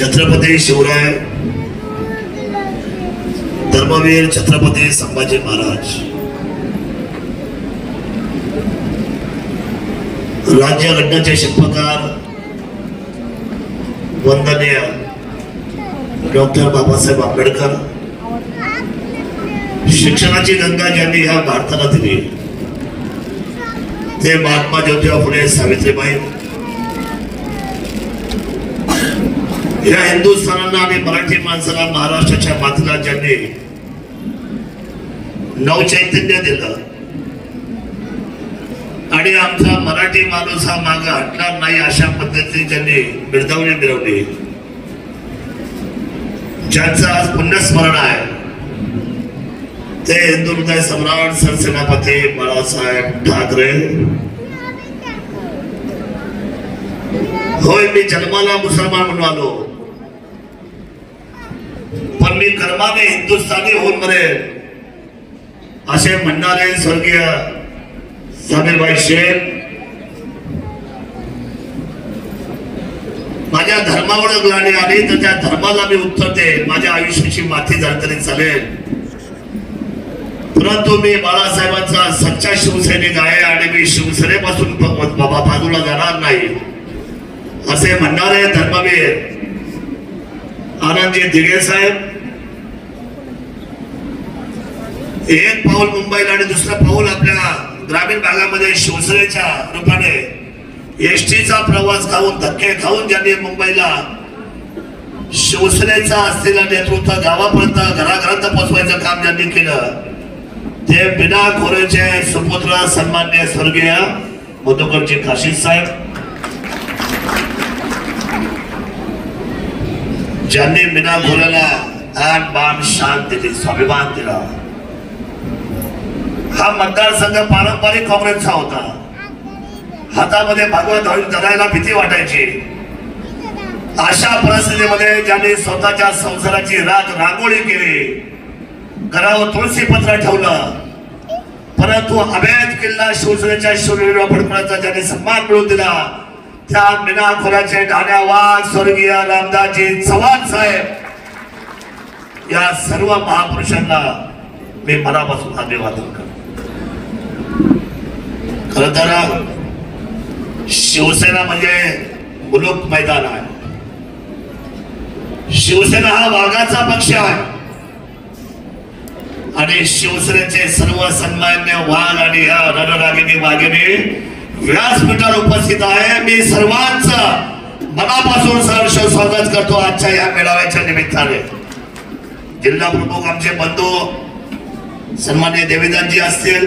छत्रपती शिवराय धर्मवीर छत्रपती संभाजी महाराज राज्यघटनेचे शिल्पकार वंदनीय डॉक्टर बाबासाहेब आंबेडकर, शिक्षणाची गंगा ज्यांनी ह्या भारताला दिली ते महात्मा ज्योतिबा फुले सावित्रीबाई, या हिंदुस्थानाला आणि मराठी माणसाला महाराष्ट्राच्या मातीला ज्यांनी नवचैतन्य दिलं आणि आमचा मराठी माणूस हा मागे हटणार नाही अशा पद्धतीने ज्यांनी बिरदावणी मिळवली, ज्यांचं आज पुण्यस्मरण आहे ते हिंदू हृदय सम्राट सरसेनापती बाळासाहेब ठाकरे. होय, मी जन्माला मुसलमान म्हणून आलो, पण मी कर्माने हिंदुस्थानी होऊन मरेन असे म्हणणारे स्वर्गीय सामीरबाई शेख माझ्या धर्मावर ग्लानी आली तर त्या धर्माला मी उत्तर दे, माझ्या आयुष्याची माथी झाली तरी चालेल, परंतु मी बाळासाहेबांचा सच्चा शिवसैनिक आहे आणि मी शिवसेनेपासून बाजूला जाणार नाही असे म्हणणारे धर्मवीर आनंदजी दिघे साहेब एक पाऊल मुंबईला आणि दुसरं पाऊल आपल्या ग्रामीण भागामध्ये शिवसेनेच्या रूपाने एसटीचा प्रवास खाऊन धक्के खाऊन ज्यांनी मुंबईला शिवसेनेचा असलेला नेतृत्व गावापर्यंत घराघरात पोहोचवायचं काम ज्यांनी केलं ते बिना खोरेचे सुपुत्र सन्मान्य स्वर्गीय मधुकरजी काशीद साहेब, ज्यांनी बिना खोऱ्याला आन बान शान दिली, स्वाभिमान दिला. हा मतदारसंघ पारंपरिक काँग्रेसचा होता, हातामध्ये भगवत ध्वज धरायला भीती वाटायची. अशा परिस्थितीमध्ये ज्यांनी स्वतःच्या संसाराची रांगोळी केली, घरावर तुळशी पत्र ठेवलं, परंतु अभेद किल्ला शिवसेनेच्या शूरवीर फडकरांचा ज्यांनी सन्मान मिळवून दिला त्या बिना खोऱ्याचे ढाण्यावाद स्वर्गीय रामदासजी चव्हाण साहेब, या सर्व महापुरुषांना मी मनापासून अभिवादन करतो. खर तर शिवसेना म्हणजे मुलूक मैदान आहे. शिवसेना हा वाघाचा पक्ष आहे आणि शिवसेनेचे सर्व सन्मान्य वाघ आणि या रणरागिणी वाघिणी व्यासपीठावर उपस्थित आहे. मी सर्वांचं मनापासून सहर्ष स्वागत करतो आजच्या या मेळाव्याच्या निमित्ताने. जिल्हा प्रमुख आमचे बंधू सन्मान्य देवीदासजी असतील,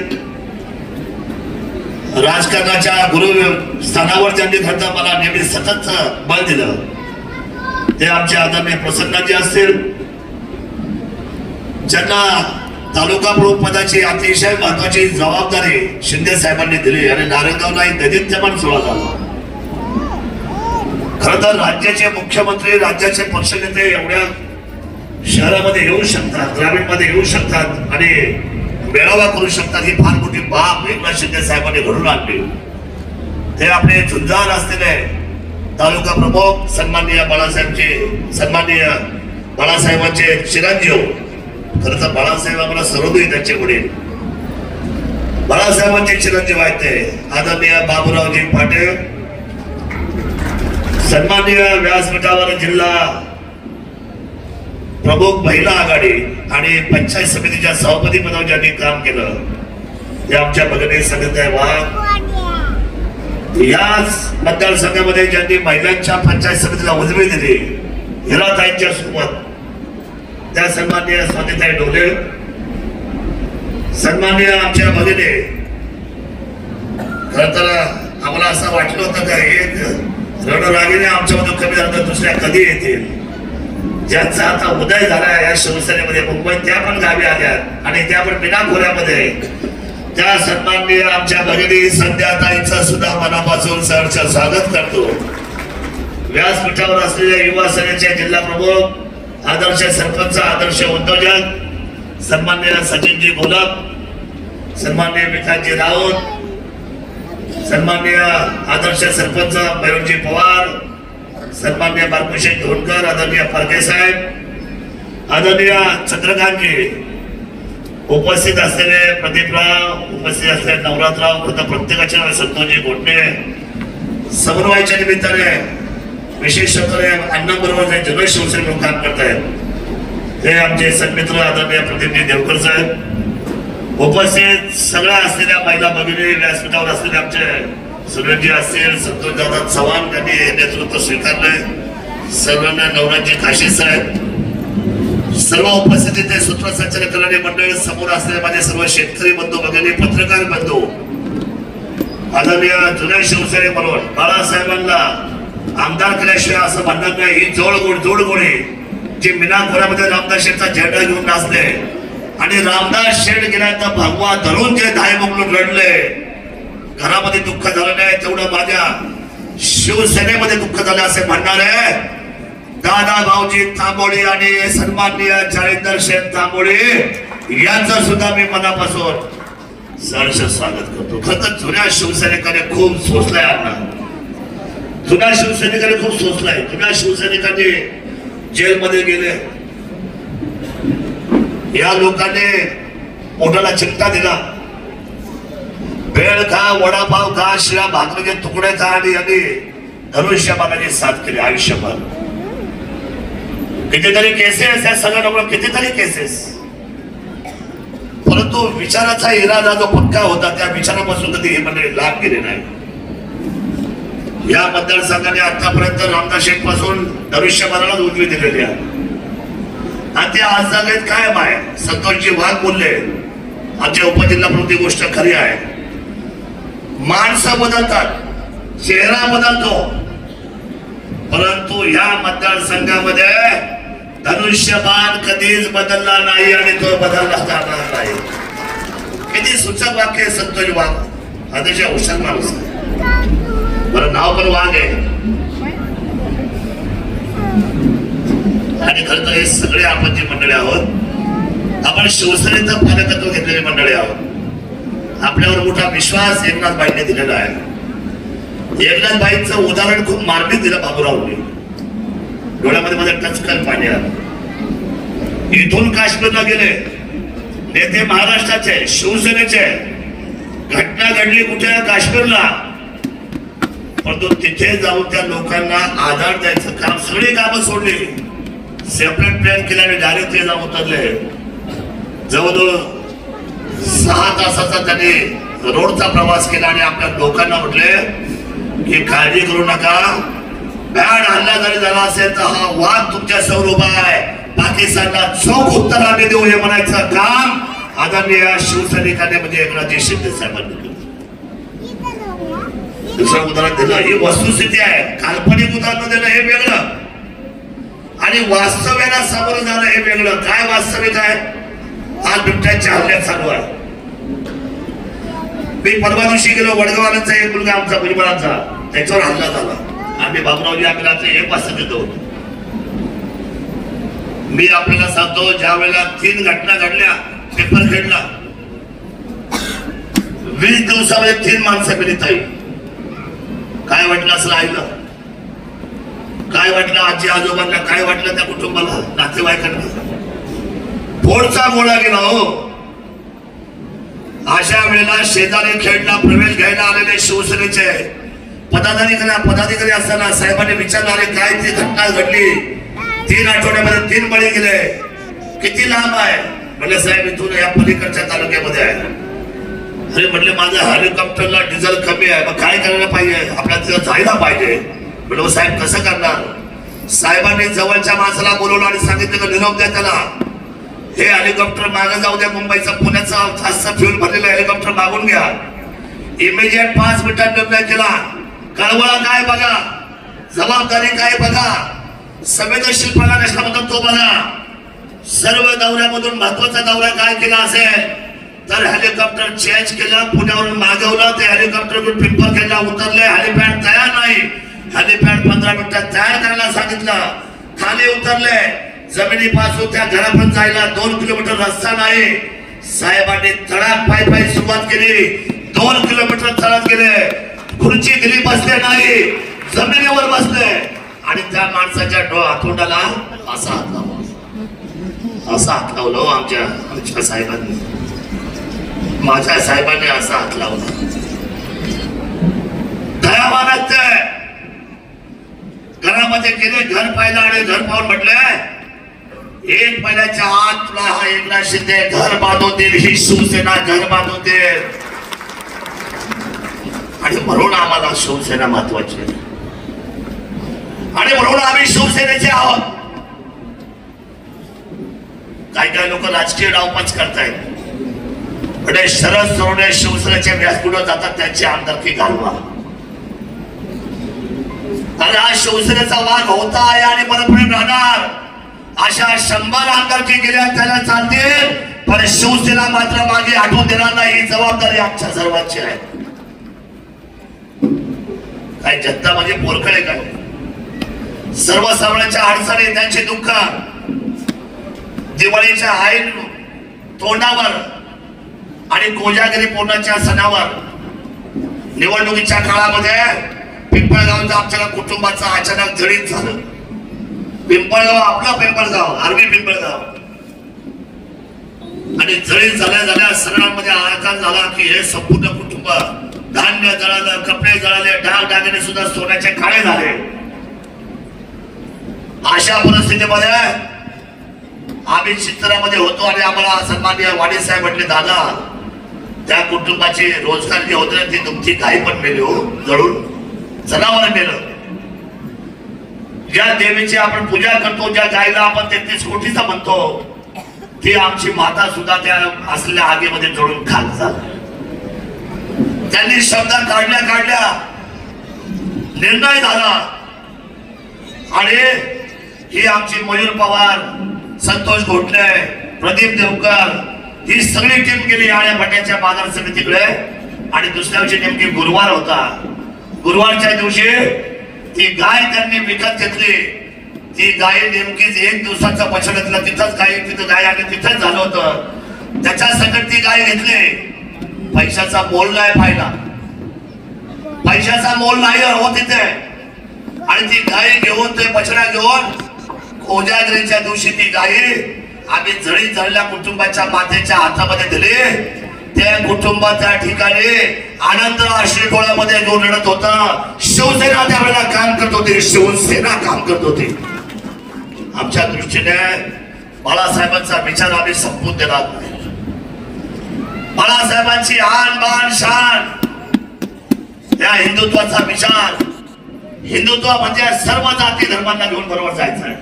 राजकारणाच्या गुरु स्थानावर ज्यांनी खरं मला नेहमी सतत बळ दिलं ते आमचे आदरणीय प्रसन्नजी असतील, ज्यांना तालुका प्रमुख पदाची अतिशय महत्वाची जबाबदारी शिंदे साहेबांनी दिली आणि नारायणगावला दैदिप्यमान सोहळा झाला. खरं तर राज्याचे मुख्यमंत्री राज्याचे पक्षनेते एवढ्या शहरामध्ये येऊ शकतात, ग्रामीणमध्ये येऊ शकतात आणि मेळावा करू शकतात, ही फार मोठी बाब एकनाथ शिंदे साहेबांनी घडून आणली. ते आपले झुंजार असलेले तालुका प्रमुख सन्माननीय बाळासाहेबांचे चिरंजीव, खरं तर बाळासाहेब आम्हाला सर्वदूर त्यांचे वडील बाळासाहेबांचे चिरंजीव आहेत ते आदरणीय बाबूरावजी पाटील, सन्माननीय व्यासपीठावर जिल्हा प्रमुख महिला आघाडी आणि पंचायत समितीच्या सभापती पदावर ज्यांनी काम केलं ते आमच्या भगिनी संगीताई वाघ. याच मतदारसंघामध्ये ज्यांनी महिलांच्या पंचायत समितीला उजवी दिली हिराताईंच्या सोबत त्या सन्माननीय स्वातीताई डोले, सन्माननीय आमच्या भगिनी. खर तर आम्हाला असं वाटलं होतं का एक रणरागिणी आमच्यामध्ये कमी झालं तर दुसऱ्या कधी येतील, ज्यांचा आता उदय झाला या शिवसेनेमध्ये मुंबईत त्या पण गावी आल्या आणि त्या पण बिना खोऱ्यामध्ये त्या सन्माननीय आमच्या भगिनी संध्याताईंचं सुद्धा मनापासून सहर्ष स्वागत करतो. व्यासपीठावर असलेल्या युवा सेनेचे जिल्हा प्रमुख, आदर्श सरपंच, आदर्श उद्योजक सन्माननीय सचिनजी गोलक, सन्माननीय विकासजी राऊत, सन्माननीय आदर्श सरपंच मयूरजी पवार, सन्माननीय बाळकृष्ण धोंडकर, आदरणीय फडके साहेब, आदरणीय चंद्रकांतजी, उपस्थित असलेले प्रदीपराव, उपस्थित असलेले नवरातराव, प्रत्येकाच्या नावे संतोषजी गोटणे, समन्वयाच्या निमित्ताने विशेषत्वाने अण्णांबरोबर जे जन शिवसेना म्हणून काम करतायत ते आमचे सन्मित्र आदरणीय प्रदीपजी देवकर साहेब, उपस्थित सगळ्या असलेल्या महिला भगिनी, व्यासपीठावर असलेले आमचे सुरेशजी असतील, संतोषदादा चव्हाण यांनी हे नेतृत्व स्वीकारलंय, सर्वांना नवराजी काशी साहेब, सर्व उपस्थितीचे सूत्रसंचालन करणारे मंडळ, समोर असलेले माझे सर्व शेतकरी बंधू भगिनी, पत्रकार बंधू, आदरणीय जुन्या शिवसेने म्हणून बाळासाहेबांना आमदार केल्याशिवाय असं म्हणणार नाही, ही जोडगोळी जे मीनाखोऱ्यामध्ये रामदास शेठचा झेंडा घेऊन नाचले आणि रामदास शेठ गेल्यानंतर भगवा धरून जे धाय मोकलून रडले, घरामध्ये दुःख झालं नाही तेवढं माझ्या शिवसेनेमध्ये दुःख झालं असे म्हणणार आहे दादा भाऊजी तांबोळी आणि सन्माननीय जालिंदर शेठ तांबोळी यांचं सुद्धा मी मनापासून सहर्ष स्वागत करतो. खरं जुन्या शिवसैनिकांनी खूप सोसलाय अण्णा, जुन्या शिवसैनिकांनी खूप सोसलाय. जुन्या शिवसैनिकांनी जेलमध्ये गेले, या लोकांनी पोटाला चिमटा दिला, भेळ खा, वडापाव खा, शिळा भाकरीचे तुकडे खा आणि यांनी धनुष्यबाणाची साथ केली आयुष्यभर. कितीतरी केसेस या सगळ्या कितीतरी केसेस, परंतु विचाराचा इरादा जो पक्का होता त्या विचारापासून कधी हे मंडळी लाभ गेले नाही. या मतदारसंघाने आतापर्यंत रामदास शेठ पासून धनुष्यबाणाला उजवी दिलेली आहे आणि ते आज जागेत कायम आहे. संतोषजी वाघ बोलले, आमच्या उपजिल्हाप्रती गोष्ट खरी आहे, माणसं बदलतात, चेहरा बदलतो, परंतु या मतदारसंघामध्ये धनुष्यबाण कधीच बदलला नाही आणि तो बदलला जाणार नाही. किती सूचक वाक्य आहे संतोष वाघ, अतिशय हुशार माणूस, बरं नाव पण वाघ आहे. आणि खरं तर हे सगळे आपण जी मंडळी आहोत, आपण शिवसेनेचं पालकत्व घेतलेली मंडळी आहोत. आपल्यावर मोठा विश्वास एकनाथबाईंनी दिलेला आहे. एकनाथबाईंचं उदाहरण खूप मार्मिक दिलं बाबूरावनी, डोळ्यामध्ये मध्ये टचकन पाणी आलं. इथून काश्मीरला गेले नेते, महाराष्ट्राचे शिवसेनेचे, घटना घडली कुठे, काश्मीरला, परंतु तिथे जाऊन त्या लोकांना आधार द्यायचं काम, सगळी कामं सोडली, सेपरेट प्लॅन केला आणि डायरेक्ट ते जाऊन उतरले. जवळजवळ 6 तासाचा त्यांनी रोडचा प्रवास केला आणि आपल्या लोकांना म्हटले की काळजी करू नका, बॅड हल्ला जरी झाला असेल तर हा वाद तुमच्या समोर उभा आहे, पाकिस्तानला चोख उत्तर आम्ही देऊ, हे म्हणायचं काम आदरणीय शिवसैनिकांनी म्हणजे एकनाथजी शिंदे साहेबांनी केलं. दुसरं उदाहरण दिलं, ही वस्तुस्थिती आहे. काल्पनिक उदाहरण दिलं हे वेगळं आणि वास्तव्याला सामोरं जाणं हे वेगळं. काय वास्तविक आहे, आज बिबट्याच्या हल्ल्यात चालू आहे. मी परवा दिवशी गेलो, वडगावांचा एक मुलगा आमचा भुजबळांचा, त्याच्यावर हल्ला झाला. आम्ही बाबूरावजी आपल्याला 1 वाजता देतो. मी आपल्याला सांगतो, ज्या वेळेला 3 घटना घडल्या पेपर खेळला, 20 दिवसामध्ये 3 माणसं मिळत आहे. काय वाटलं असं आईला, काय वाटलं आजी आजोबांना, काय वाटलं त्या कुटुंबाला, नातेवाईकांना, पोटचा गोळा गेला हो. अशा वेळेला शेजारी खेळला प्रवेश घ्यायला आलेले शिवसेनेचे पदाधिकारी असताना साहेबांनी विचारणारे काय ती घटना घडली, 3 आठवड्यामध्ये 3 बळी गेले, किती लांब आहे, म्हणजे साहेब इथून या पलीकडच्या तालुक्यामध्ये आहे. अरे म्हटले माझ्या हेलिकॉप्टरला डिझेल कमी आहे, मग काय करायला पाहिजे, आपल्याला तिथं जायला पाहिजे. म्हणजे साहेब कसं करणार, साहेबांनी जवळच्या माणसाला बोलवलं आणि सांगितलं की निरोप द्या त्याला, हे हेलिकॉप्टर मागे जाऊ द्या, मुंबईचा पुण्याचा जास्त फ्युल भरलेला हेलिकॉप्टर मागून घ्या. इमिजिएट 5 मिनिटात निर्णय केला. कळवळा काय बघा, जबाबदारी काय बघा, संवेदनशीलपणा कशाबद्दल तो बघा. सर्व दौऱ्यामधून महत्वाचा दौरा काय केला असेल तर हेलिकॉप्टर चेंज केलं, पुण्यावरून मागवलं, ते हेलिकॉप्टर पिंपरखेडला उतरले, हेलिपॅड तयार नाही, हेलिपॅड 15 मिनिटात तयार करायला सांगितलं, खाली उतरले, जमिनीपासून त्या घरापर्यंत जायला 2 किलोमीटर रस्ता नाही. साहेबांनी तळात पायी सुरुवात केली, 2 किलोमीटर चालत गेले, खुर्ची दिली, बसले नाही, जमिनीवर बसले आणि त्या माणसाच्या हातोंडाला असा हात लावला, असा हात लावला आमच्या साहेबांनी, माझ्या साहेबांनी असा हात लावला. दयावानच घरामध्ये गेले, घर पाहिलं आणि घर पाहून म्हटलं एक महिन्याच्या आत तुला हा एकनाथ शिंदे घर बांधवतील, ही शिवसेना घर बांधवतील. आणि म्हणून आम्हाला शिवसेना महत्वाची आहे आणि म्हणून आम्ही शिवसेनेचे आहोत. काही लोक राजकीय डावपाच करतायत, म्हणजे शरद सोडवणे शिवसेनेच्या व्यासपीठावर जातात त्यांची आमदारकी घालवा. आणि हा शिवसेनेचा वाद होता आहे आणि परतपर्यंत राहणार. अशा 100 आमदारकी गेल्या त्याला चालतील, पण शिवसेना मात्र मागे हटवून देणार नाही. ही जबाबदारी आमच्या सर्वांची आहे. काही जनता म्हणजे पोरकडे काय, सर्वसामान्यांच्या अडचणी, त्यांचे दुःख दिवाळीच्या आईन तोंडावर आणि कोजागिरी पौर्णिमेच्या सणावर, निवडणुकीच्या काळामध्ये पिंपळगावच्या आमच्या कुटुंबाचा अचानक जळीत झालं. पिंपळगाव आपला पिंपळगाव, आर्मी पिंपळगाव, आणि जळीत झाल्या सणांमध्ये आकार झाला की हे संपूर्ण कुटुंब, धान्य जळालं, कपडे जळाले, दागिने सुद्धा सोन्याचे काळे झाले. अशा परिस्थितीमध्ये आम्ही चित्रामध्ये होतो आणि आम्हाला सन्माननीय वाणी साहेब म्हटले, दादा त्या कुटुंबाची रोजगार जे होते ती दुमती काही पण मेली हो, जळून जनावर मेलं. ज्या देवीची आपण पूजा करतो, ज्या गायला आपण 33 कोटीचा म्हणतो, ती आमची माता सुद्धा त्या असलेल्या आगीमध्ये जळून खाक झाली. त्यांनी शब्द काढल्या निर्णय झाला आणि ही आमची मयूर पवार, संतोष घोटले, प्रदीप देवकर, ही सगळी टीम गेली आणि भट्ट्याच्या बाजार समितीकडे. आणि दुसऱ्या दिवशी नेमकी गुरुवार होता. गुरुवारच्या दिवशी ती गाय त्यांनी विकत घेतली. ती गाय नेमकीच 1 दिवसाचा बछड्यातला तिथंच गाय आणि तिथंच झालं होतं. त्याच्या सकट ती गाय घेतली. पैशाचा मोल नाही पाहिला, पैशाचा मोल नाही हो तिथे. आणि ती गाय घेऊन, ते बछडा घेऊन कोजागिरीच्या दिवशी ती गाय आम्ही जळी जळल्या कुटुंबाच्या मातेच्या हातामध्ये दिली. त्या कुटुंबा त्या ठिकाणी आनंद अश्रू डोळ्यामध्ये घेऊन रडत होता. शिवसेना त्यावेळेला काम करत होती, शिवसेना काम करत होती. आमच्या दृष्टीने बाळासाहेबांचा विचार आम्ही संपवून देणार नाही. बाळासाहेबांची आन बाण शान, त्या हिंदुत्वाचा विचार, हिंदुत्व म्हणजे सर्व जाती धर्मांना घेऊन बरोबर जायचं आहे.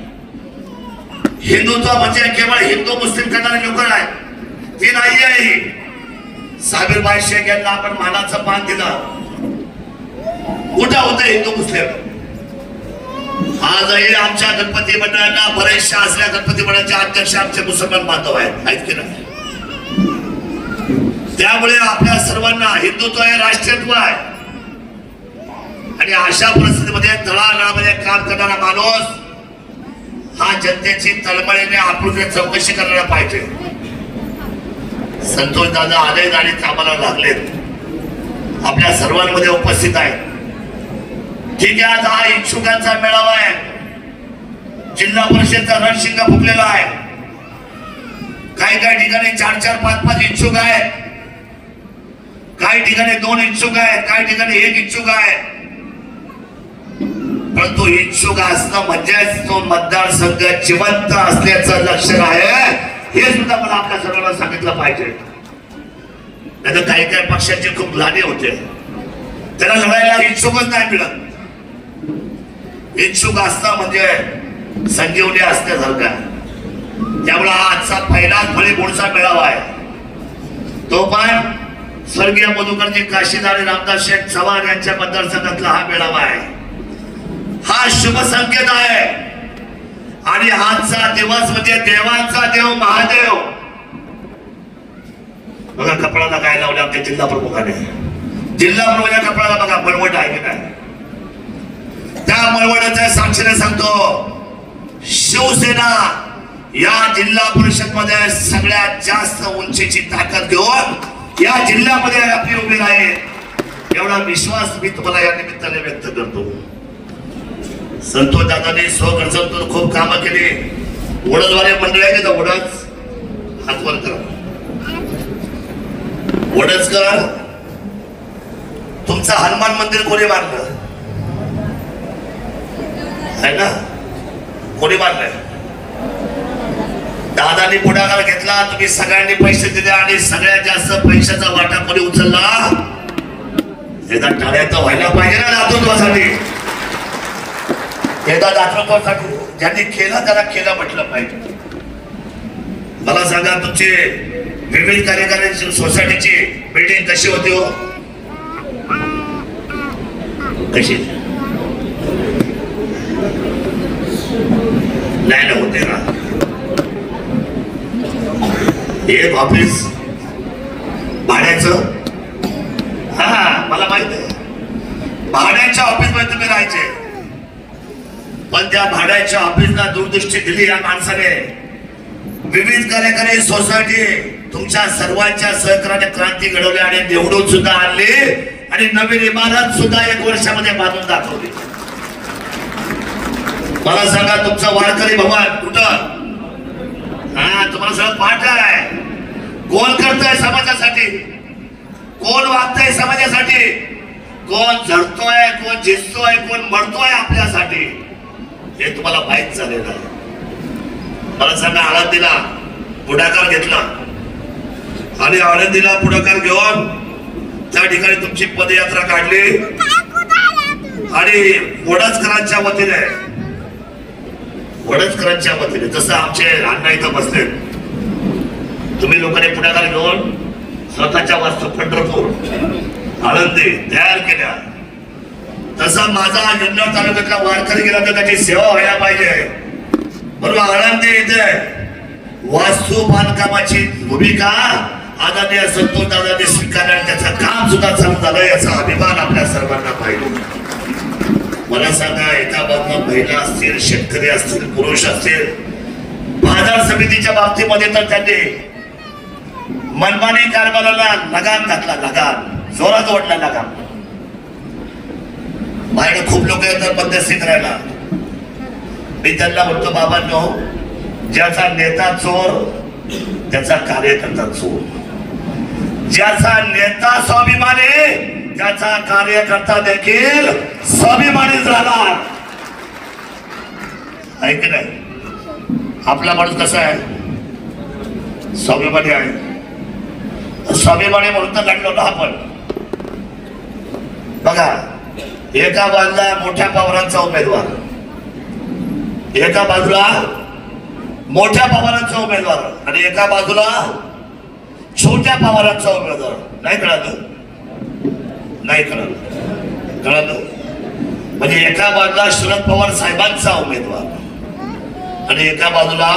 हिंदुत्व म्हणजे केवळ हिंदू मुस्लिम करणारे लोक आहेत, ती नाही आहे. साबिरबाई शेख यांना आपण मानाचं मान दिलं. कुठं होतं हिंदू मुस्लिम? आजही आमच्या गणपती मंडळांना बरेचशा असल्या गणपती मंडळाचे अध्यक्ष आमचे मुसलमान बांधव आहेत की नाही? त्यामुळे आपल्या सर्वांना हिंदुत्व हे राष्ट्रीयत्व आहे. आणि अशा परिस्थितीमध्ये तळागाळामध्ये काम करणारा माणूस हा जनतेची तळमळीने आपुलकीने चौकशी करायला पाहिजे. संतोष दादा आले आणि कामाला लागलेत, आपल्या सर्वांमध्ये उपस्थित आहेत. ठीक आहे, आज हा इच्छुकांचा मेळावा आहे. जिल्हा परिषदचा रणशिंगा फुटलेला आहे. काही ठिकाणी 4-4, 5-5 इच्छुक आहेत, काही ठिकाणी 2 इच्छुक आहेत, काही ठिकाणी 1 इच्छुक आहे. परंतु इच्छुक असणं म्हणजे तो मतदारसंघ जिवंत असल्याचं लक्षण आहे, हे सुद्धा मला आपल्या सर्वांना सांगितलं पाहिजे. नाही तर काही पक्षांची खूप लाणी होते, त्याला लढायला इच्छुकच नाही मिळत. इच्छुक असणं म्हणजे संजीवनी असण्यासारखं. त्यामुळे हा आजचा पहिलाच फळीफोडचा मेळावा आहे. तो पण स्वर्गीय मधुकरजी काशीदार आणि रामदास शेठ चव्हाण यांच्या मतदारसंघातला हा मेळावा आहे. हा शुभ संकेत आहे. आणि आजचा दिवस म्हणजे देवांचा देव महादेव. बघा कपड्याला काय लावले आमच्या जिल्हा प्रमुखाने. जिल्हा प्रमुखाच्या कपड्याला बघा मळवट आहे की नाही? त्या मळवटाच्या साक्षीने सांगतो, शिवसेना या जिल्हा परिषद मध्ये सगळ्यात जास्त उंचीची ताकद घेऊन या जिल्ह्यामध्ये आपली उभी आहे, एवढा विश्वास मी तुम्हाला या निमित्ताने व्यक्त करतो. संतोष दादाने स्वखर्चातून खूप कामं केली. वडदवाले मंडळ आहे का वडद हातवर करा. वडदकर तुमचं हनुमान मंदिर कोणी बांधलं आहे ना? कोणी बांधलंय? दादानी पुढाकार घेतला. तुम्ही सगळ्यांनी पैसे दिले आणि सगळ्यात जास्त पैशाचा वाटा कोणी उचलला? एकदा टाळ्या तर व्हायला पाहिजे ना दातृत्वासाठी. एकदा दातृत्वासाठी ज्यांनी केलं त्याला केलं म्हटलं पाहिजे. मला सांगा तुमची विविध कार्यकारिणी सोसायटीची बिल्डिंग कशी होती हो? कशी नाही ना होते ना. एक ऑफिस भाड्याचं, हा मला माहित आहे, भाड्याच्या ऑफिस मध्ये तुम्ही राहायचे. पण त्या भाड्याच्या ऑफिसला दूरदृष्टी दिली या माणसाने. विविध कार्यकारी सोसायटी तुमच्या सर्वांच्या सहकार्याने क्रांती घडवली आणि निवडून सुद्धा आणली आणि नवीन इमारत सुद्धा 1 वर्षामध्ये बांधून दाखवली. मला सांगा तुमचं वारकरी भवन कुठं? हा तुम्हाला सगळं पाठ आहे. कोण करतोय समाजासाठी? कोण वागतोय समाजासाठी? कोण झडतोय, कोण झिजतोय, कोण मरतोय आपल्यासाठी? हे तुम्हाला माहित झालेलं आहे. मला सांगा आळंदीला पुढाकार घेतला आणि आळंदीला पुढाकार घेऊन त्या ठिकाणी तुमची पदयात्रा काढली आणि वडदकरांच्या वतीने जसं आमचे अण्णा इथं बसले, तुम्ही लोकांनी पुढाकार घेऊन स्वतःच्या वास्तू पंढरपूर आळंदी तयार केल्या. तसा माझा जुन्नर तालुक्यातला वारकरी गेला तर त्याची सेवा व्हायला पाहिजे. बरोबर आळंदी इथे वास्तू बांधकामाची भूमिका आदरणीय संतोष दादांनी स्वीकारली आणि त्याचं काम सुद्धा चालू झालं याचा अभिमान आपल्या सर्वांना पाहिजे. मला सांगा एका बाजूला महिला असतील, शेतकरी असतील, पुरुष असतील, बाजार समितीच्या बाबतीमध्ये तर त्यांनी मनमानी कारभाराला लगाम घातला. लगाम जोरात ओढला लगाम. बाहेर खूप लोक येतात मध्यस्थी करायला. मी त्यांना म्हणतो बाबांनो, ज्याचा नेता चोर त्याचा कार्यकर्ता चोर. ज्याचा नेता स्वाभिमानी त्याचा कार्यकर्ता देखील स्वाभिमानीच राहणार. आहे की नाही? आपला माणूस कसा आहे? स्वाभिमानी आहे. स्वाभिमानी म्हणून तर लढलो ना आपण. बघा एका बाजूला मोठ्या पवारांचा उमेदवार, एका बाजूला मोठ्या पवारांचा उमेदवार आणि एका बाजूला छोट्या पवारांचा उमेदवार. नाही कळालं? नाही कळालं? कळालं? म्हणजे एका बाजूला शरद पवार साहेबांचा उमेदवार आणि एका बाजूला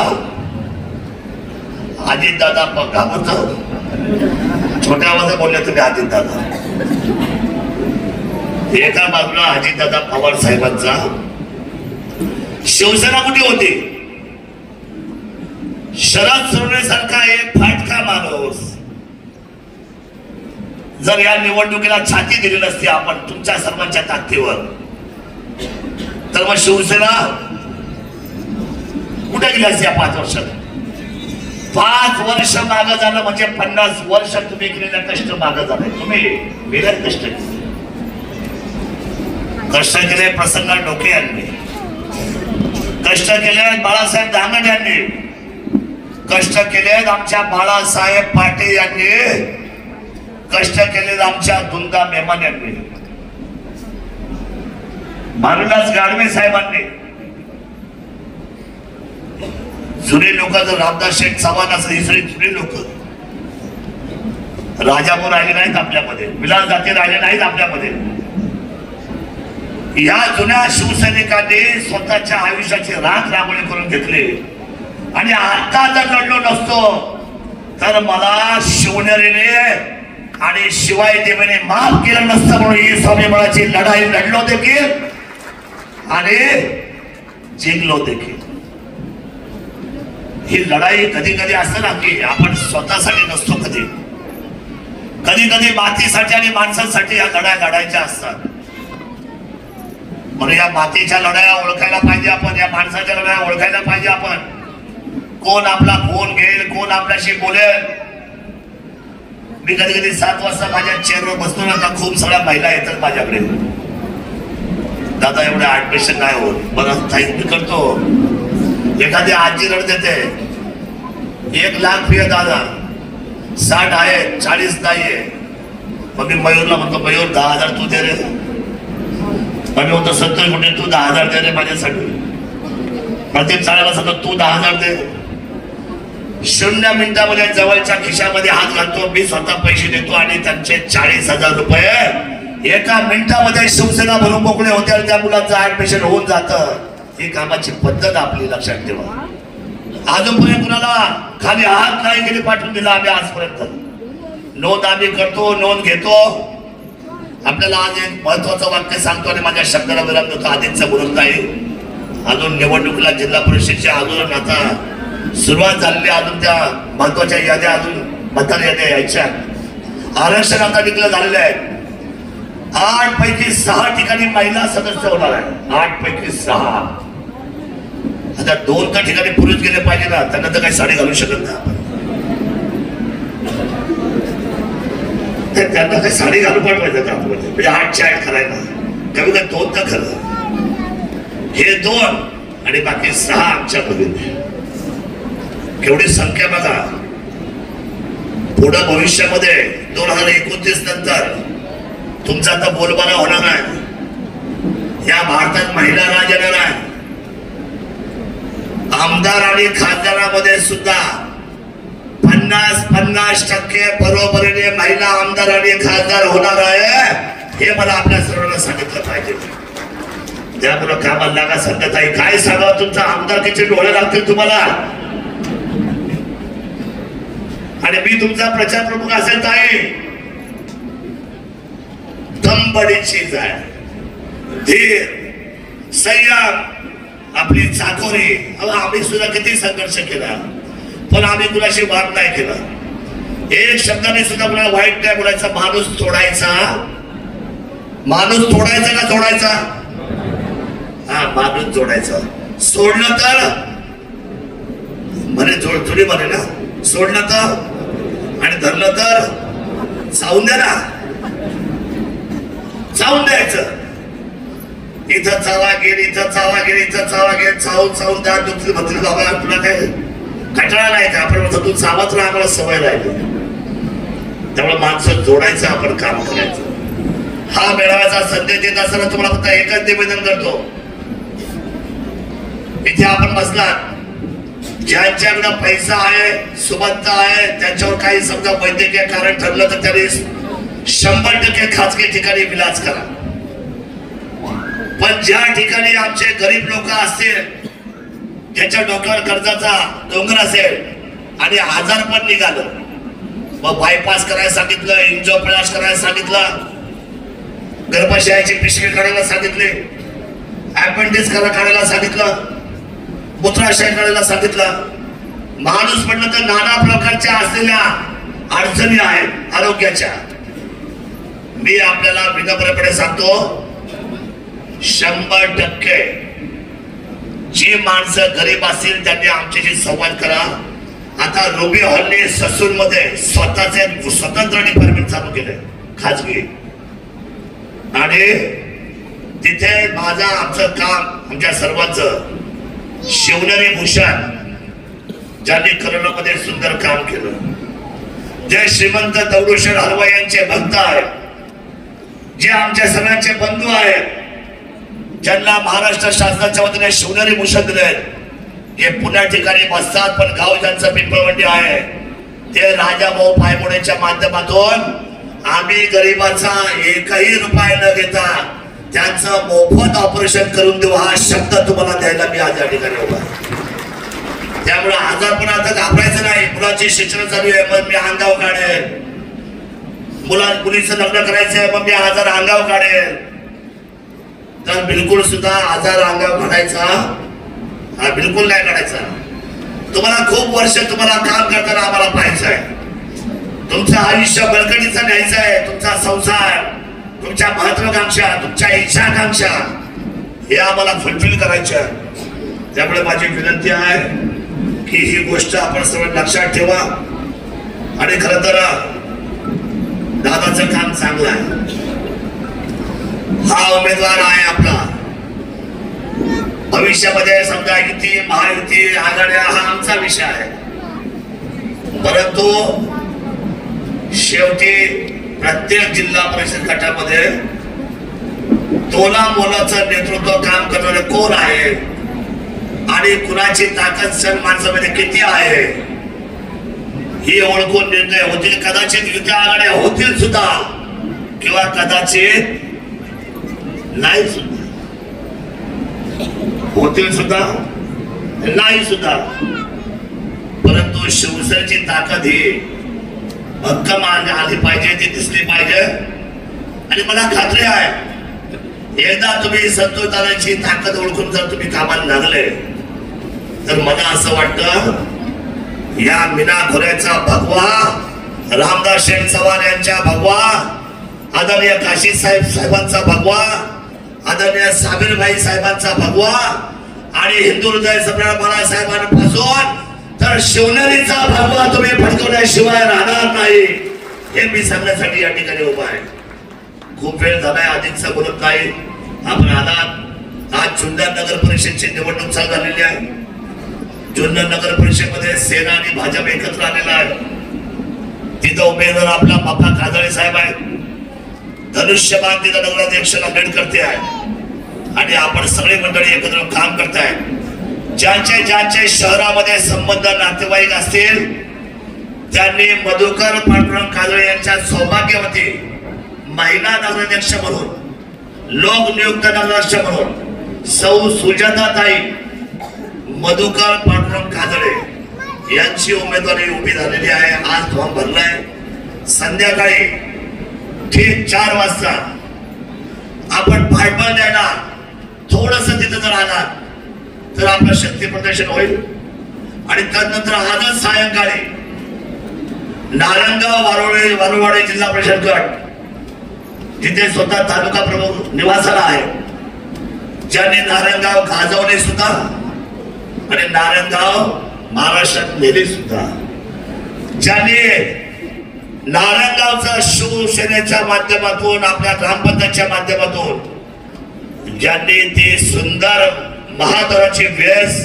अजितदादा. का म्हणतो छोट्या आवाजात बोलले तुम्ही अजितदादा? एका बाजूला अजितदादा पवार साहेबांचा. शिवसेना कुठे होती? शरद सोडण्यासारखा एक फाटका माणूस जर या निवडणुकीला छाती दिली नसती आपण तुमच्या सर्वांच्या ताकदीवर, तर मग शिवसेना कुठे गेली असती या 5 वर्षात? 5 वर्ष मागं झालं म्हणजे 50 वर्ष तुम्ही केलेल्या कष्ट मागं झाले. तुम्ही वेगळे कष्ट केले. कष्ट केले प्रसन्न डोके यांनी, कष्ट केले बाळासाहेब दांगड यांनी, कष्ट केले आमच्या बाळासाहेब पाटील यांनी, कष्ट केले आमच्या दुंदा मेहमान यांनी, भानुदास गाडवे साहेबांनी. जुने लोक जर रामदास शेठ चव्हाण असं ही सगळी जुने लोक, राजाभाऊ राहिले नाहीत आपल्यामध्ये, विलास जाते राहिले नाहीत आपल्यामध्ये. या जुन्या शिवसैनिकांनी स्वतःच्या आयुष्याची राख रांगोळी करून घेतली आणि आता जर लढलो नसतो तर मला शिवनेरीने आणि शिवाय देवीने माफ केलं नसतं. म्हणून ही स्वाभिमानाची लढाई लढलो देखील आणि जिंकलो देखील. ही लढाई कधी कधी असतं ना की आपण स्वतःसाठी नसतो, कधी कधी मातीसाठी आणि माणसांसाठी या लढाई लढायच्या असतात. म्हणून या मातीच्या लढाया ओळखायला पाहिजे आपण, या माणसाच्या लढाया ओळखायला पाहिजे आपण. कोण आपला फोन घेईल, कोण आपल्याशी बोलेल. मी कधी कधी 7 वाजता माझ्या चेअरवर बसतो ना, तर खूप साऱ्या महिला येतात माझ्याकडे. दादा एवढं ऍडमिशन नाही होत, बरं मी करतो. एखादी आजी रड देते, 1 लाख फी आहे दादा, 60 आहे, 40 नाही आहे. मग मी मयूरला म्हणतो, मयूर 10,000 तू दे रे. मग मी म्हणतो 70 कोटी तू 10,000 दे रे माझ्यासाठी. प्रत्येक चाळ्याला सांगतो तू 10,000 दे. 0 मिनिटामध्ये जवळच्या खिशामध्ये हात घालतो, मी स्वतः पैसे देतो आणि त्यांचे 40,000 रुपये एका मिनिटामध्ये शिवसेना भरून मोकळे होते आणि त्या मुलांचं ऍडमिशन होऊन जातं. ही कामाची पद्धत आपली लक्षात ठेवा. अजूनपर्यंत कुणाला खाली हात नाही गेले पाठवून दिला आम्ही आजपर्यंत. नोंद आम्ही करतो, नोंद घेतो. आपल्याला आज एक महत्वाचं वाक्य सांगतो आणि माझ्या शब्दाला विराम देतो. आधीच बोलत नाही. अजून निवडणुकीला जिल्हा परिषदच्या अजून आता सुरुवात झालेली, अजून त्या महत्वाच्या याद्या, अजून मतदार याद्या यायच्या. आरक्षण आता निघलं झालेलं आहे. 8 पैकी 6 ठिकाणी महिला सदस्य होणार आहे. 8 पैकी 6. आता 2 तर ठिकाणी पुरुष गेले पाहिजे ना, त्यांना तर काही साडी घालू शकत नाही. त्यांना काही साडी घालू पाठवायचं का म्हणजे 8च्या 8 करायला, कमी काय 2 तर खरं. हे 2 आणि बाकी 6 आमच्या बघितले. केवढी संख्या बघा. पुढं भविष्यामध्ये 2029 नंतर तुमचा आता बोलबाला होणार आहे. या भारतात महिला राज येणार आहे. आमदार आणि खासदारामध्ये सुद्धा 50% बरोबरीने महिला आमदार आणि खासदार होणार आहे. हे मला आपल्या सर्वांना सांगितलं पाहिजे. त्यामुळे कामाला लागा. संध्याताई काय सांगावं, तुमचा आमदारकीचे डोळे लागतील तुम्हाला. आणि मी तुमचा प्रचार प्रमुख असेल ताई, दमबडी चीज आहे. धीर, संयम, आपली चाकोरी. आम्ही सुद्धा किती संघर्ष केला, पण आम्ही कुणाशी वाद नाही केला. एक शब्दाने सुद्धा कुणाला वाईट नाही बोलायचा. माणूस तोडायचा. माणूस तोडायचा का जोडायचा? हा, माणूस जोडायचा. सोडलं तर म्हणे जोड थोडी म्हणे ना. सोडलं तर आणि धरलं तर चावून द्या ना. चावून द्यायचं. इथं चावा गेल, इथं चावा गेल, इथं चावा गेल. चावून चावून द्या. दुसरी भद्री बाबा तुला काय कंटाळा नाही का? आपण म्हणतो तू चावत राहा, आम्हाला सवय राहिली. त्यामुळे माणसं जोडायचं, आपण काम करायचं. हा मेळाव्याचा संदेश देत असताना तुम्हाला फक्त एकच निवेदन करतो. इथे आपण बसलात, ज्यांच्याकडे पैसा आहे, सुबत्ता आहे, त्यांच्यावर काही समजा वैद्यकीय कारण ठरलं तर त्यांनी 100% खाजगी ठिकाणी विलाज करा. पण ज्या ठिकाणी आमचे गरीब लोक असतील, ज्याच्या डोक्यावर कर्जाचा डोंगर असेल आणि आजार पण निघालं, मग बायपास करायला सांगितलं, एन्जिओप्लास्टी करायला सांगितलं, गर्भाशयाची पिशवी काढायला सांगितले, अपेंडिक्स काढायला सांगितलं, मूत्राशय काढायला सांगितलं. माणूस म्हटलं तर नाना प्रकारच्या असलेल्या अडचणी आहेत आरोग्याच्या. मी आपल्याला विनम्रपणे सांगतो, 100% जी माणसं गरीब असतील त्यांनी आमच्याशी संवाद करा. आता रुबी हॉलने ससून मध्ये स्वतःचे स्वतंत्र डिपार्टमेंट चालू केलंय खाजगी. आणि तिथे माझं आमचं काम, आमच्या सर्वांचं, शिवनेरी भूषण ज्यांनी करोनामध्ये सुंदर काम केलं, जे श्रीमंत दगडूशेठ हलवाई यांचे भक्त आहेत, जे आमच्या सगळ्यांचे बंधू आहेत, ज्यांना महाराष्ट्र शासनाच्या वतीने शिवनेरी भूषण दिले, हे पुण्या ठिकाणी बसतात पण गाव ज्यांचं पिंपळवंडी आहे, ते राजाभाऊ पायमुडेच्या माध्यमातून आम्ही गरिबाचा 1ही रुपया न घेता त्यांचं मोफत ऑपरेशन करून देऊ, हा शब्द तुम्हाला द्यायला मी आज या ठिकाणी उभा. त्यामुळे आजार पण आता घाबरायचं नाही. मुलाची शिक्षण चालू आहे, मग मी अंगाव काढेल. मुलीचं लग्न करायचंय, मग मी आजार अंगाव काढेल. तर बिलकुल सुद्धा आजार अंगाव काढायचा हा बिलकुल नाही काढायचा. तुम्हाला खूप वर्ष तुम्हाला काम करताना आम्हाला पाहायचं आहे. तुमचं आयुष्य बळकटीचं न्यायचं आहे. तुमचा संसार, तुमच्या महत्वाकांक्षा, तुमच्या इच्छाकांक्षा हे आम्हाला फुलफिल करायचे आहे. त्यामुळे माझी विनंती आहे की ही गोष्ट आपण सर्व लक्षात ठेवा. आणि खरं तर दादाचं काम चांगलं आहे. हा उमेदवार आहे आपला. भविष्यामध्ये समजा युती महायुती आघाड्या हा आमचा विषय आहे. परंतु शेवटी प्रत्येक जिल्हा परिषद गटामध्ये तोला मोलाचं नेतृत्व काम करणारे कोण आहे आणि कुणाची ताकद सण माणसामध्ये किती आहे ही ओळखून निर्णय होतील. कदाचित युती आघाड्या होतील सुद्धा किंवा कदाचित नाही सुद्धा, होतील सुद्धा नाही सुद्धा. परंतु शिवसेनेची ताकद ही भक्कम आली पाहिजे, ती दिसली पाहिजे. आणि मला खात्री आहे एकदा तुम्ही संतोष दादांची ताकद ओळखून जर तुम्ही कामाला लागले तर मला असं वाटतं या मीना खोऱ्याचा भगवा, रामदास शेठ चव्हाण यांच्या भगवा, आदरणीय काशी साहेबांचा भगवा, आदरणीय साबीरभाई साहेबांचा भगवा आणि हिंदू हृदय सम्राट बाळासाहेबांपासून तर शिवनेरीचा भगवा तुम्ही फडकवण्याशिवाय राहणार नाही हे मी सांगण्यासाठी या ठिकाणी उभा आहे. खूप वेळ झालाय, अधिकचा बोलत नाही. आपण आलात. आज जुन्नर नगर परिषदची निवडणूक चालू झालेली आहे. जुन्नर नगर परिषदेमध्ये सेना आणि भाजप एकत्र आलेला आहे. तिथं उमेदवार आपला बाप्पा काजळे साहेब आहेत. धनुष्यबाण तिथं नगराध्यक्षाला भेट करते आहे आणि आपण सगळे मंडळी एकत्र काम करताय. ज्यांचे ज्यांचे शहरामध्ये संबंध नातेवाईक असतील त्यांनी मधुकर पांडुरंग काजळे यांच्या सौभाग्यवती महिला नगराध्यक्ष म्हणून, लोकनियुक्त नगराध्यक्ष म्हणून सौ सुजाताताई मधुकर पांडुरंग काजळे यांची उमेदवारी उभी झालेली आहे. आज फॉर्म भरलाय. संध्याकाळी ठीक 4 वाजता आपण पाठबळ द्यायला थोडस तिथं जर आला तर आपलं शक्ती प्रदर्शन होईल. आणि त्यानंतर आजच सायंकाळी नारायणगाव वारुवाडी जिल्हा परिषद गट जिथे स्वतः तालुका प्रमुख निवासाला आहे, ज्यांनी नारायणगाव गाजवले सुद्धा आणि नारायणगाव महाराष्ट्रात नेले सुद्धा, ज्यांनी नारायणगावचा शिवसेनेच्या माध्यमातून आपल्या ग्रामपंचायतच्या माध्यमातून ज्यांनी ती सुंदर महादराची वेस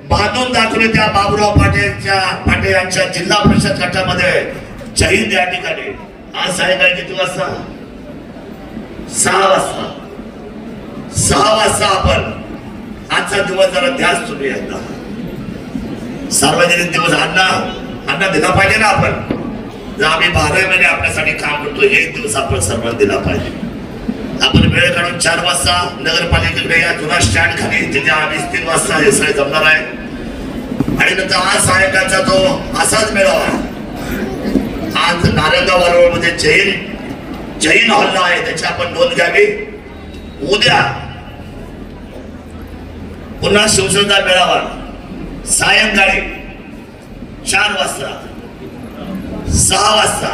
बांधून दाखवली त्या बाबूराव पाटे यांच्या जिल्हा परिषद गटामध्ये शहीद या ठिकाणी. आज सायंकाळी किती वाजता? 6 वाजता. 6 वाजता आपण आजचा दिवस जरा ध्यास तुम्ही एकदा सार्वजनिक दिवस अण्णा दिला पाहिजे ना. आपण जर आम्ही 12 महिने आपल्यासाठी काम करतो, एक दिवस आपण सर्वांना दिला पाहिजे. आपण वेळ काढून 4 वाजता नगरपालिकेकडे या जुना स्टँड खाली तिथे आम्ही 3 वाजता हे सगळे जमणार आहे. आणि नंतर आज सायंकाळचा तो असाच मेळावा आज नारायणगाव वारुवाडीमध्ये जैन हॉलला आहे, त्याची आपण नोंद घ्यावी. उद्या पुन्हा शिवसेना मेळावा सायंकाळी 4 वाजता 6 वाजता.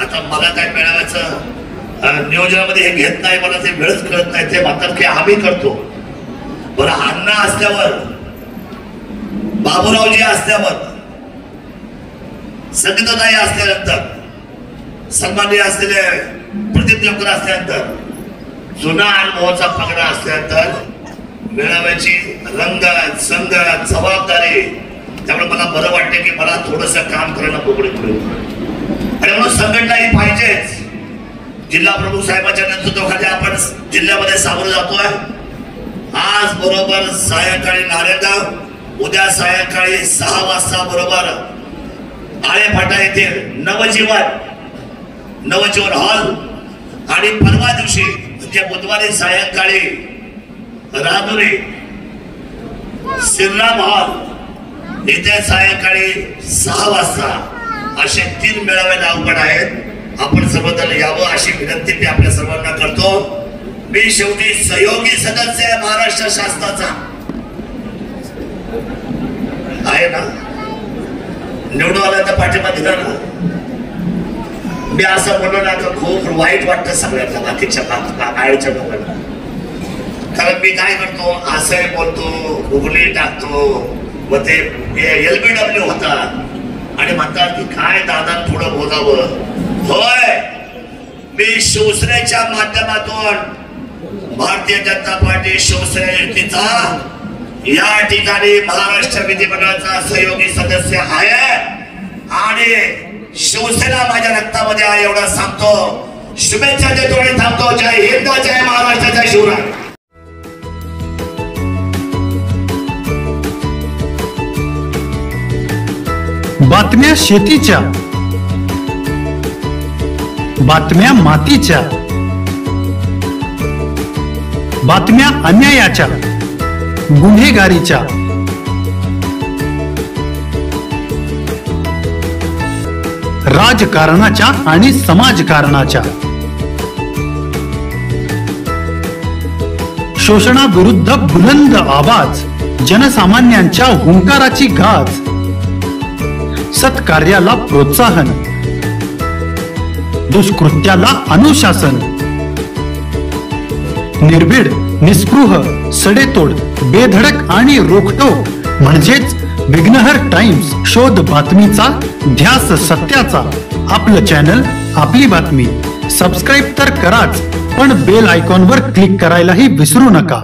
आता मला काय मेळाव्याचं नियोजनामध्ये हे घेत नाही, मला ते वेळच कळत नाही. ते म्हणतात की आम्ही करतो. बरं, अण्णा असल्यावर, बाबूरावजी असल्यावर, संगीताताई असल्यानंतर, सन्माननीय असलेले प्रदीप देवकर असल्यानंतर, जुना अनुभवाचा पगडा असल्यानंतर मेळाव्याची रंगत संगत जबाबदारी. त्यामुळे मला बरं वाटते की मला थोडस काम करायला मोकळी पडेल. आणि म्हणून संघटना ही पाहिजेच. जिल्हा प्रमुख साहेबांच्या नेतृत्वाखाली आपण जिल्ह्यामध्ये सामोरं जातोय. आज बरोबर सायंकाळी नारायणगाव, उद्या सायंकाळी 6 वाजता बरोबर आळेफाटा येथे नवजीवन हॉल. आणि परवा दिवशी म्हणजे बुधवारी सायंकाळी राजुरी श्रीराम हॉल इथे सायंकाळी 6 वाजता असे 3 मेळावे लागवड आहेत. आपण सर्वजण यावं अशी विनंती मी आपल्या सर्वांना करतो. मी शेवटी सहयोगी सदस्य आहे महाराष्ट्र शासनाचा आहे ना. निवडून आला तर पाठिंबा दिला ना. मी असं म्हणलो ना तर खूप वाईट वाटतं सगळ्यांना, बाकीच्या आळच्या लोकांना. कारण मी काय करतो, असंही बोलतो, उघडी टाकतो, मग ते LBW होतात आणि म्हणतात की काय दादा पुढं बोलावं. होय, मी शिवसेनेच्या माध्यमातून भारतीय जनता पार्टी शिवसेना युतीचा या ठिकाणी महाराष्ट्र विधिमंडळाचा सहयोगी सदस्य आहे आणि शिवसेना माझ्या रक्तामध्ये आहे एवढं सांगतो. शुभेच्छा देतो आणि थांबतो. जय हिंद, जय महाराष्ट्र, जय शिवराय. बातम्या शेतीच्या, बातम्या मातीच्या, बातम्या अन्यायाच्या, गुन्हेगारीच्या, राजकारणाच्या आणि समाजकारणाच्या, शोषणाविरुद्ध बुलंद आवाज, जनसामान्यांच्या हुंकाराची गाज, सत्कार्याला प्रोत्साहन, दुष्कृत्याला अनुशासन, निर्भीड, निस्पृह, सडेतोड, बेधडक आणि रोखटोक म्हणजेच विघ्नहर टाइम्स. शोध बातमीचा, ध्यास सत्याचा. आपलं चॅनल, आपली बातमी. सबस्क्राईब तर कराच, पण बेल आयकॉनवर क्लिक करायलाही विसरू नका.